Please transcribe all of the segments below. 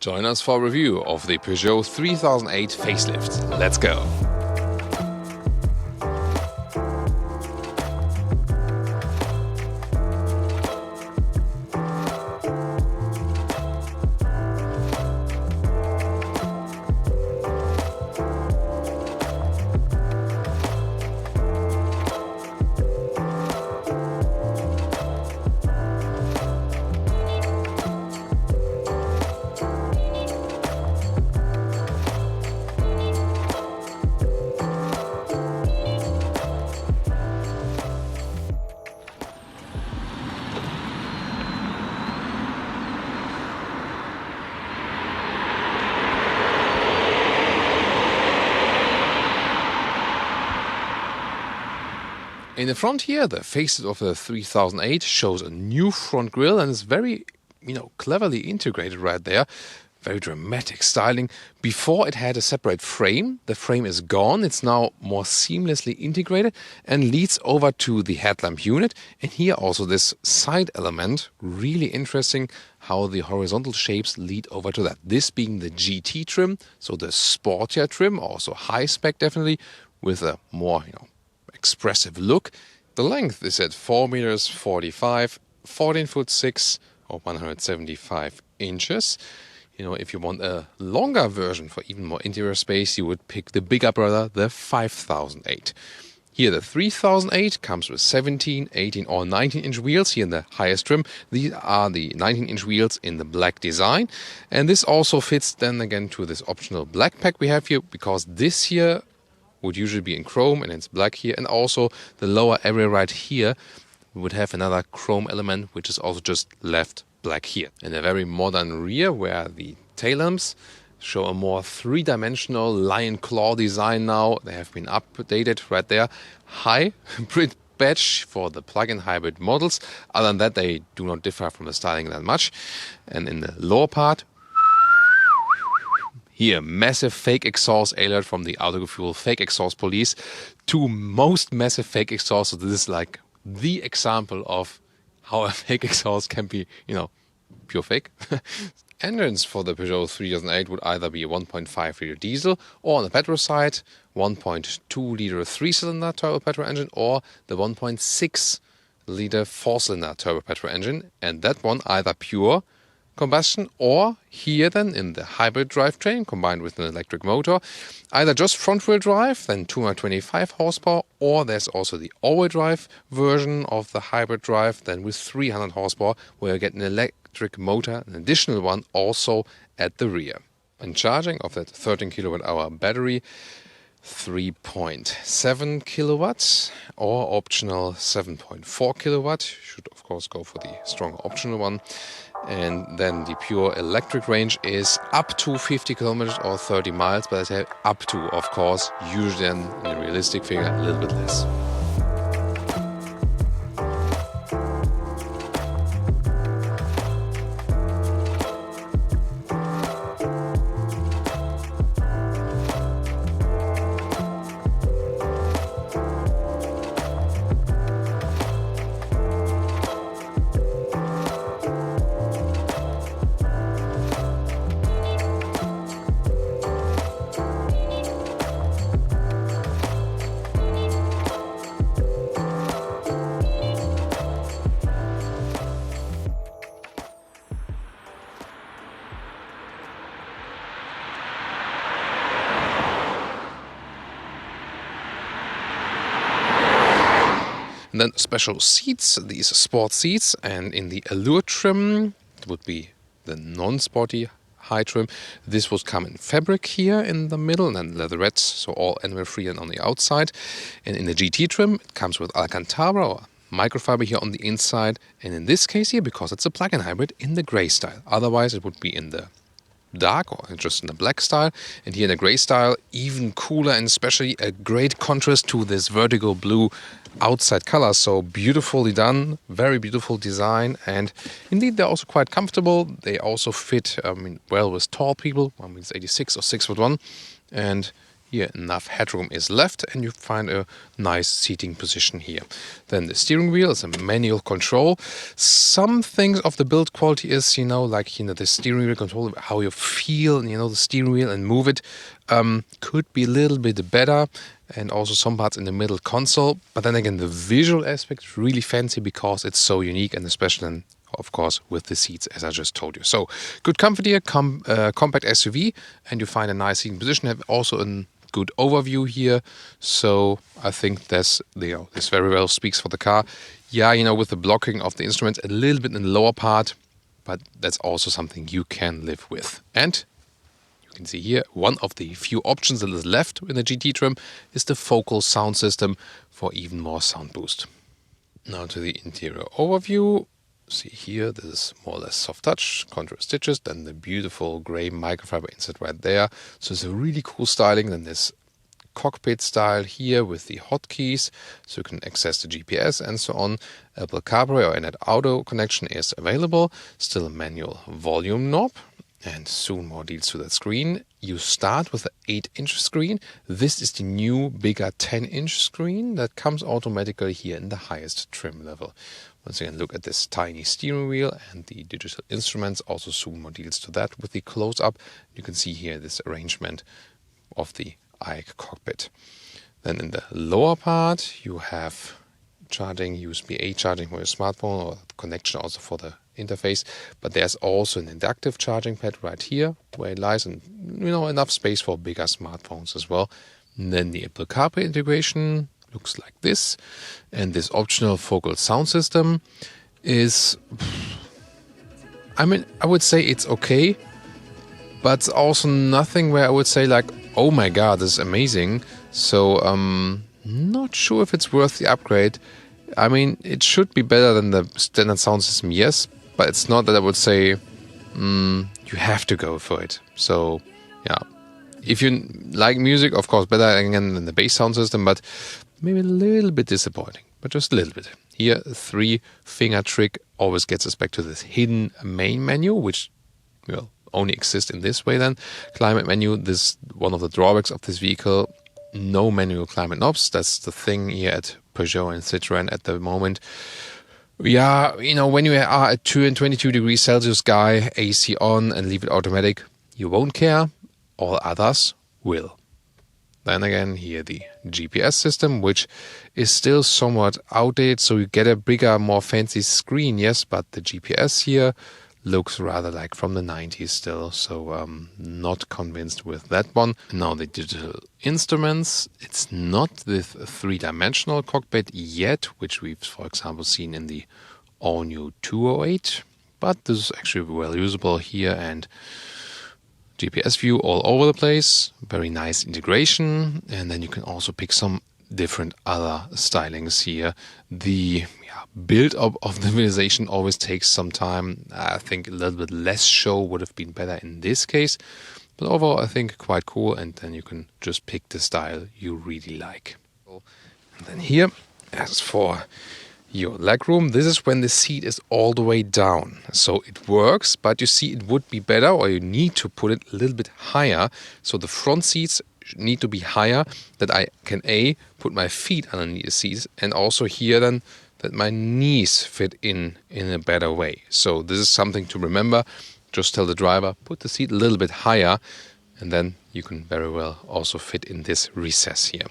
Join us for a review of the Peugeot 3008 facelift. Let's go! In the front here, the facelift of the 3008 shows a new front grille and is very, cleverly integrated right there. Very dramatic styling. Before it had a separate frame. The frame is gone. It's now more seamlessly integrated and leads over to the headlamp unit. And here also this side element, really interesting how the horizontal shapes lead over to that. This being the GT trim, so the sportier trim, also high spec definitely, with a more, expressive look. The length is at 4 meters 45, 14 foot 6 or 175 inches. If you want a longer version for even more interior space, you would pick the bigger brother, the 5008. Here the 3008 comes with 17, 18 or 19-inch wheels here in the highest trim. These are the 19-inch wheels in the black design. And this also fits then again to this optional black pack we have here, because this here would usually be in chrome and it's black here. And also the lower area right here would have another chrome element, which is also just left black here. And a very modern rear where the tail lamps show a more three-dimensional lion claw design now. They have been updated right there. High print badge for the plug-in hybrid models. Other than that, they do not differ from the styling that much. And in the lower part, here, massive fake exhaust alert from the Autogefuel fake exhaust police. Two most massive fake exhausts. So this is like the example of how a fake exhaust can be, pure fake. Engines for the Peugeot 3008 would either be a 1.5 liter diesel, or on the petrol side, 1.2 liter 3-cylinder turbo petrol engine, or the 1.6 liter 4-cylinder turbo petrol engine. And that one either pure combustion, or here then in the hybrid drivetrain combined with an electric motor, either just front-wheel drive, then 225 horsepower, or there's also the all-wheel drive version of the hybrid drive, then with 300 horsepower, where you get an electric motor, an additional one also at the rear. And charging of that 13 kilowatt hour battery, 3.7 kilowatts or optional 7.4 kilowatt. Should of course go for the stronger optional one. And then the pure electric range is up to 50 kilometers or 30 miles, but I say up to, of course, usually then in a realistic figure a little bit less. And then special seats, these sport seats, and in the Allure trim, it would be the non-sporty high trim. This would come in fabric here in the middle, and then leatherettes, so all animal-free and on the outside. And in the GT trim, it comes with Alcantara or microfiber here on the inside. And in this case here, because it's a plug-in hybrid, in the grey style. Otherwise, it would be in the dark or just in the black style, and here in the gray style, even cooler, and especially a great contrast to this vertigo blue outside color. So beautifully done, very beautiful design, and indeed they're also quite comfortable. They also fit well with tall people, 1.86 or 6'1", and Here enough headroom is left and you find a nice seating position here. Then the steering wheel is a manual control. Some things of the build quality is, like, the steering wheel control, how you feel, the steering wheel and move it, could be a little bit better. And also some parts in the middle console. But then again, the visual aspect is really fancy because it's so unique, and especially then, of course, with the seats, as I just told you. So good comfort here, compact SUV, and you find a nice seating position. Have also a good overview here. So I think this very well speaks for the car. Yeah, with the blocking of the instruments a little bit in the lower part, but that's also something you can live with. And you can see here, one of the few options that is left in the GT trim is the focal sound system for even more sound boost. Now to the interior overview. See here, this is more or less soft touch, contour stitches, then the beautiful grey microfiber insert right there. So it's a really cool styling. Then this cockpit style here with the hotkeys, so you can access the GPS and so on. Apple CarPlay or Android Auto connection is available. Still a manual volume knob. And soon more deals to that screen. You start with an 8-inch screen. This is the new, bigger 10-inch screen that comes automatically here in the highest trim level. Once again, look at this tiny steering wheel and the digital instruments. Also soon more deals to that with the close-up. You can see here this arrangement of the IKE cockpit. Then in the lower part, you have charging, USB-A charging for your smartphone, or connection also for the interface, but there's also an inductive charging pad right here where it lies, and enough space for bigger smartphones as well. And then the Apple CarPlay integration looks like this, and this optional focal sound system is, I would say it's okay, but it's also nothing where I would say like, oh my god, this is amazing. So not sure if it's worth the upgrade. It should be better than the standard sound system, yes, but it's not that I would say you have to go for it. So, yeah. If you like music, of course, better again than the bass sound system, but maybe a little bit disappointing, but just a little bit. Here, a 3-finger trick always gets us back to this hidden main menu, which only exists in this way then. Climate menu, this one of the drawbacks of this vehicle. No manual climate knobs. That's the thing here at Peugeot and Citroën at the moment. Yeah, when you are at 2 and 22 degrees Celsius guy, AC on and leave it automatic, you won't care. All others will. Then again, here the GPS system, which is still somewhat outdated. So you get a bigger, more fancy screen, yes, but the GPS here looks rather like from the 90s still, so not convinced with that one. Now the digital instruments, it's not the 3-dimensional cockpit yet, which we've, for example, seen in the all-new 208, but this is actually well usable here, and GPS view all over the place, very nice integration, and then you can also pick some different other stylings here. The build up of the visualization always takes some time. I think a little bit less show would have been better in this case, but overall I think quite cool, and then you can just pick the style you really like. And then here, as for your legroom, this is when the seat is all the way down. So it works, but you see it would be better, or you need to put it a little bit higher. So the front seats need to be higher, that I can put my feet underneath the seats, and also here then that my knees fit in a better way. So this is something to remember. Just tell the driver, put the seat a little bit higher, and then you can very well also fit in this recess here.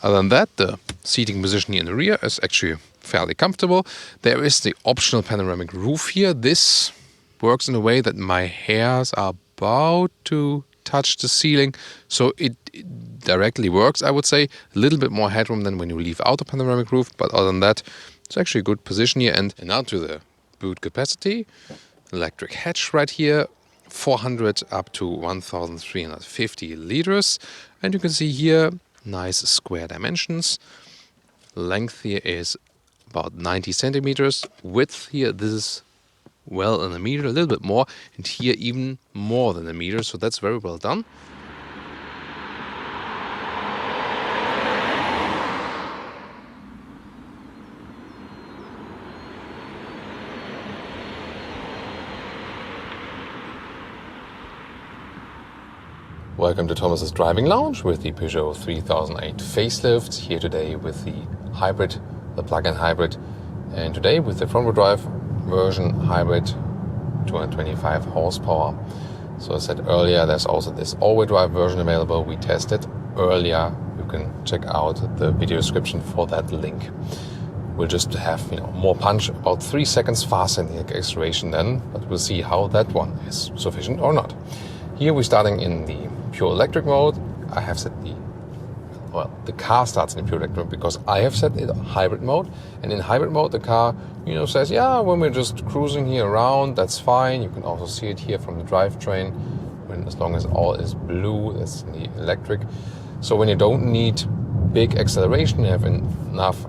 Other than that, the seating position here in the rear is actually fairly comfortable. There is the optional panoramic roof here. This works in a way that my hairs are about to touch the ceiling, so it directly works, I would say. A little bit more headroom than when you leave out the panoramic roof, but other than that, it's actually a good position here. And now to the boot capacity. Electric hatch right here, 400 up to 1,350 liters. And you can see here, nice square dimensions. Length here is about 90 centimeters. Width here, this is well in a meter, a little bit more. And here even more than a meter, so that's very well done. Welcome to Thomas's Driving Lounge with the Peugeot 3008 facelift. Here today with the hybrid, the plug-in hybrid, and today with the front-wheel drive version hybrid, 225 horsepower. So as I said earlier, there's also this all-wheel drive version available. We tested earlier. You can check out the video description for that link. We'll just have more punch, about 3 seconds faster in the acceleration then, but we'll see how that one is sufficient or not. Here we're starting in the pure electric mode. I have set the car starts in the pure electric mode because I have set it hybrid mode. And in hybrid mode, the car, says, yeah, when we're just cruising here around, that's fine. You can also see it here from the drivetrain. As long as all is blue, that's in the electric. So when you don't need big acceleration, you have enough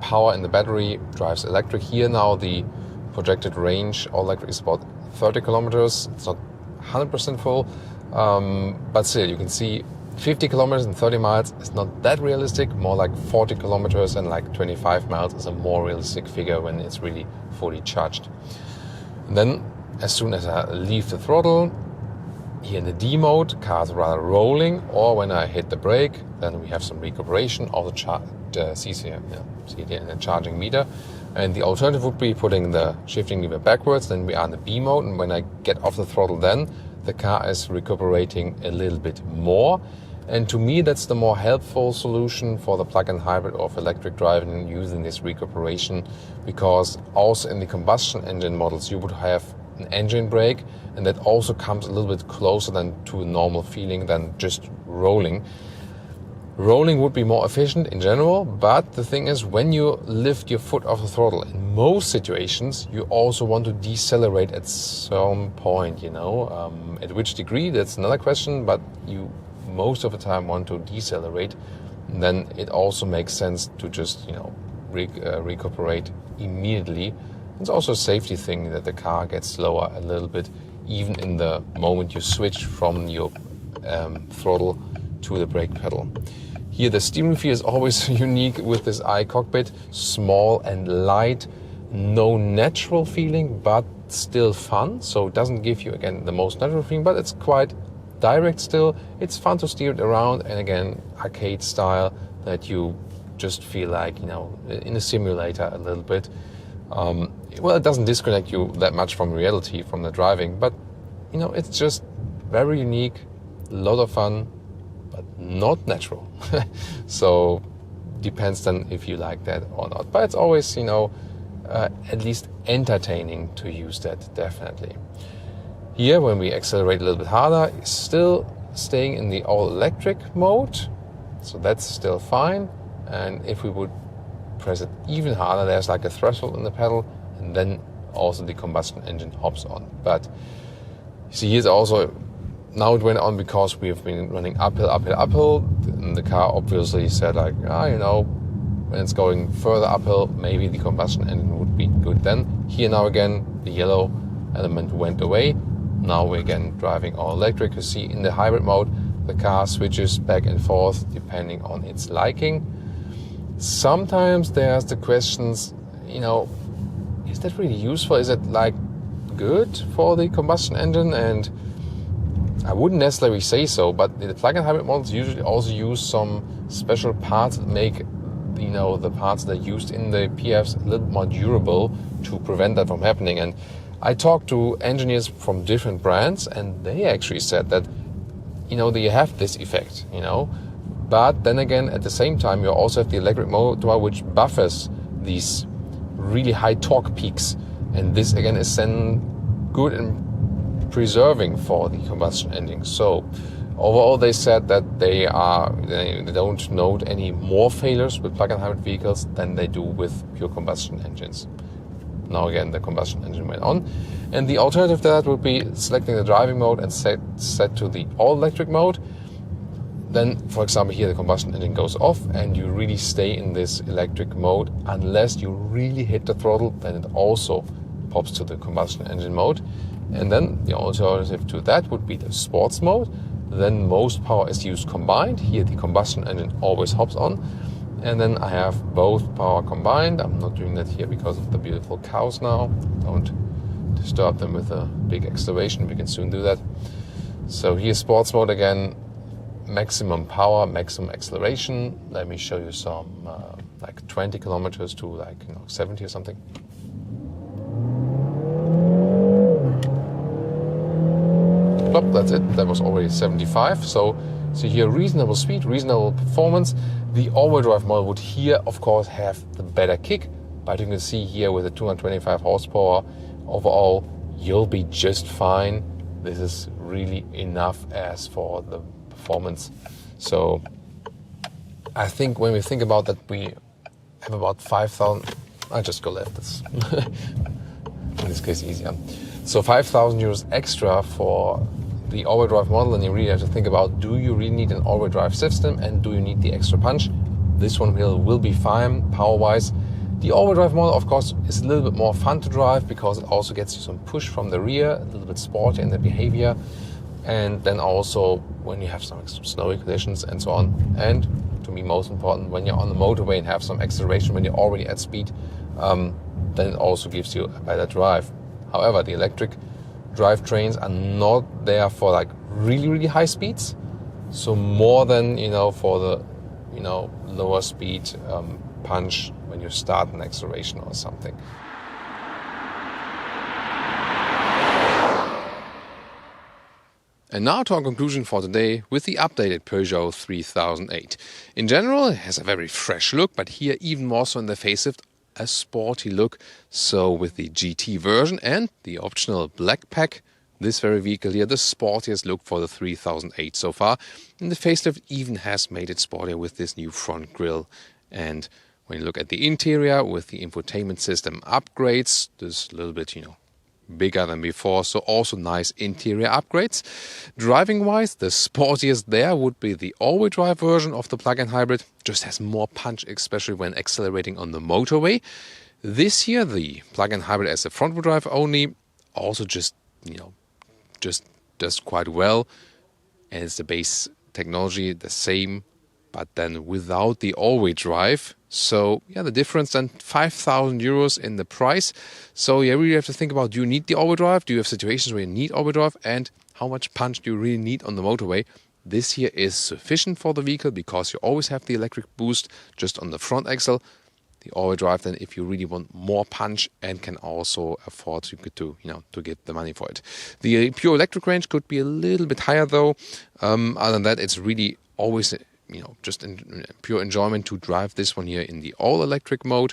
power in the battery, drives electric. Here now the projected range, all electric, is about 30 kilometers. It's not 100% full, but still you can see 50 kilometers and 30 miles is not that realistic. More like 40 kilometers and like 25 miles is a more realistic figure when it's really fully charged. And then as soon as I leave the throttle, here in the D mode, car's rather rolling, or when I hit the brake, then we have some recuperation. All the see it here in the charging meter. And the alternative would be putting the shifting lever backwards, then we are in the B mode, and when I get off the throttle then, the car is recuperating a little bit more. And to me, that's the more helpful solution for the plug-in hybrid or for electric driving, using this recuperation, because also in the combustion engine models, you would have an engine brake, and that also comes a little bit closer than to a normal feeling than just rolling. Rolling would be more efficient in general, but the thing is, when you lift your foot off the throttle, in most situations, you also want to decelerate at some point, At which degree, that's another question, but you most of the time want to decelerate. And then it also makes sense to just, recuperate immediately. It's also a safety thing that the car gets slower a little bit, even in the moment you switch from your throttle to the brake pedal. Here the steering feel is always unique with this iCockpit, small and light, no natural feeling, but still fun. So it doesn't give you, again, the most natural feeling, but it's quite direct still. It's fun to steer it around, and again, arcade style, that you just feel like, in a simulator a little bit. It doesn't disconnect you that much from reality, from the driving, but, it's just very unique, a lot of fun, but not natural. So depends then if you like that or not. But it's always, at least entertaining to use that, definitely. Here, when we accelerate a little bit harder, still staying in the all-electric mode, so that's still fine. And if we would press it even harder, there's like a threshold in the pedal, and then also the combustion engine hops on. But you see, here's also, now it went on because we've been running uphill, and the car obviously said like, when it's going further uphill, maybe the combustion engine would be good then. Here now again, the yellow element went away. Now we're again driving all electric. You see in the hybrid mode, the car switches back and forth depending on its liking. Sometimes there's the questions, is that really useful? Is it like good for the combustion engine? And I wouldn't necessarily say so, but the plug-in hybrid models usually also use some special parts that make, the parts that are used in the PHEVs a little more durable to prevent that from happening. And I talked to engineers from different brands, and they actually said that, that you have this effect, But then again, at the same time, you also have the electric motor, which buffers these really high torque peaks. And this again is then good and preserving for the combustion engine. So overall, they said that they don't note any more failures with plug-in hybrid vehicles than they do with pure combustion engines. Now again, the combustion engine went on. And the alternative to that would be selecting the driving mode and set to the all-electric mode. Then, for example, here the combustion engine goes off and you really stay in this electric mode unless you really hit the throttle, then it also pops to the combustion engine mode. And then the alternative to that would be the sports mode. Then most power is used combined. Here the combustion engine always hops on. And then I have both power combined. I'm not doing that here because of the beautiful cows now. Don't disturb them with a big acceleration. We can soon do that. So here's sports mode again. maximum power, maximum acceleration. Let me show you some like 20 kilometers to like 70 or something. Plop, that's it. That was already 75. So see here, reasonable speed, reasonable performance. The all-wheel drive model would here, of course, have the better kick, but you can see here with the 225 horsepower overall, you'll be just fine. This is really enough as for the performance. So I think when we think about that, we have about 5,000. I just go left. It's in this case easier. So 5,000 euros extra for the all-wheel drive model, and you really have to think about, do you really need an all-wheel drive system and do you need the extra punch? This one will be fine power-wise. The all-wheel drive model, of course, is a little bit more fun to drive because it also gets you some push from the rear, a little bit sporty in the behavior, and then also when you have some snowy conditions and so on. And to me, most important, when you're on the motorway and have some acceleration when you're already at speed, then it also gives you a better drive. However, the electric drivetrains are not there for like really, really high speeds. So more than, for the, lower speed punch when you start an acceleration or something. And now to our conclusion for today with the updated Peugeot 3008. In general, it has a very fresh look, but here even more so in the facelift, a sporty look. So with the GT version and the optional black pack, this very vehicle here, the sportiest look for the 3008 so far. And the facelift even has made it sportier with this new front grille. And when you look at the interior with the infotainment system upgrades, there's a little bit, bigger than before, so also nice interior upgrades. Driving-wise, the sportiest there would be the all-wheel drive version of the plug-in hybrid. Just has more punch, especially when accelerating on the motorway. This year, the plug-in hybrid as a front-wheel drive only also just does quite well. And it's the base technology, the same, but then without the all-wheel drive. So yeah, the difference then 5,000 euros in the price. So yeah, really have to think about, do you need the all-wheel drive? Do you have situations where you need all-wheel drive? And how much punch do you really need on the motorway? This here is sufficient for the vehicle because you always have the electric boost just on the front axle. The all-wheel drive then, if you really want more punch and can also afford to get the money for it. The pure electric range could be a little bit higher though. Other than that, it's really always just in pure enjoyment to drive this one here in the all-electric mode.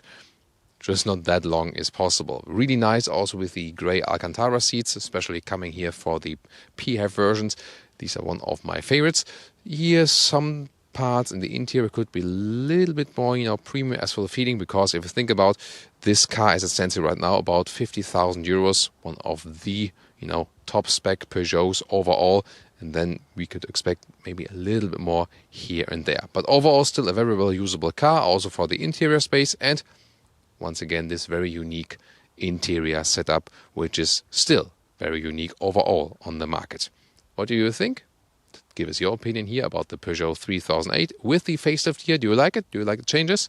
Just not that long is possible. Really nice also with the grey Alcantara seats, especially coming here for the PHEV versions. These are one of my favorites. Here some parts in the interior could be a little bit more, premium as for the feeling, because if you think about this car as it stands here right now, about 50,000 euros, one of the, top spec Peugeots overall. And then we could expect maybe a little bit more here and there. But overall, still a very well usable car, also for the interior space. And once again, this very unique interior setup, which is still very unique overall on the market. What do you think? Give us your opinion here about the Peugeot 3008 with the facelift here. Do you like it? Do you like the changes?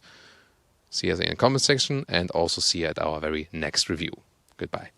See us in the comment section and also see you at our very next review. Goodbye.